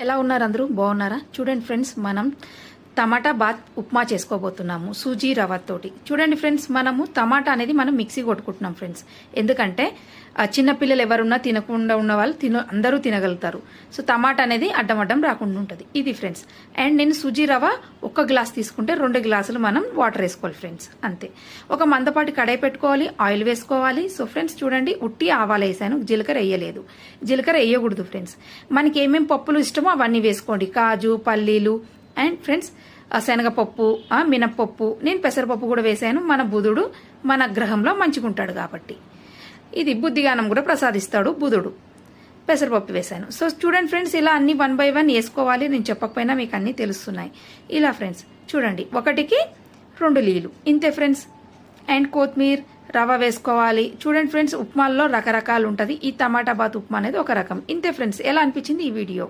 ఎలా ఉన్నారు అందరూ బాగున్నారా? చూడండి ఫ్రెండ్స్, మనం టమాటా బాత్ ఉప్మా చేసుకోబోతున్నాము సూజీ రవ్వతోటి. చూడండి ఫ్రెండ్స్, మనము టమాటా అనేది మనం మిక్సీ కొట్టుకుంటున్నాం ఫ్రెండ్స్. ఎందుకంటే చిన్నపిల్లలు ఎవరున్నా తినకుండా ఉన్న వాళ్ళు అందరూ తినగలుగుతారు. సో టమాటా అనేది అడ్డం రాకుండా ఉంటుంది. ఇది ఫ్రెండ్స్. అండ్ నేను సూజీ రవ్వ 1 గ్లాస్ తీసుకుంటే 2 గ్లాసులు మనం వాటర్ వేసుకోవాలి ఫ్రెండ్స్. అంతే. ఒక మందపాటి కడాయి పెట్టుకోవాలి, ఆయిల్ వేసుకోవాలి. సో ఫ్రెండ్స్ చూడండి, ఉట్టి ఆవాలు వేసాను, జీలకర్ర వేయలేదు. జీలకర్ర వేయకూడదు ఫ్రెండ్స్. మనకి ఏమేమి పప్పులు ఇష్టమో అవన్నీ వేసుకోండి. కాజు, పల్లీలు అండ్ ఫ్రెండ్స్ శనగపప్పు, మినప్పప్పు, నేను పెసరపప్పు కూడా వేసాను. మన బుధుడు మన గ్రహంలో మంచిగుంటాడు కాబట్టి. ఇది బుద్ధిగానం కూడా ప్రసాదిస్తాడు బుధుడు. పెసరపప్పు వేసాను. సో చూడండి ఫ్రెండ్స్, ఇలా అన్ని 1 by 1 వేసుకోవాలి. నేను చెప్పకపోయినా మీకు అన్ని తెలుస్తున్నాయి. ఇలా ఫ్రెండ్స్ చూడండి, 1కి 2 లీలు ఇంతే ఫ్రెండ్స్. అండ్ కొత్తిమీర, రవ్వ వేసుకోవాలి. చూడండి ఫ్రెండ్స్, ఉప్మాల్లో రకరకాలు ఉంటుంది. ఈ టమాటా బాత్ ఉప్మా అనేది ఒక రకం. ఇంతే ఫ్రెండ్స్. ఎలా అనిపించింది ఈ వీడియో?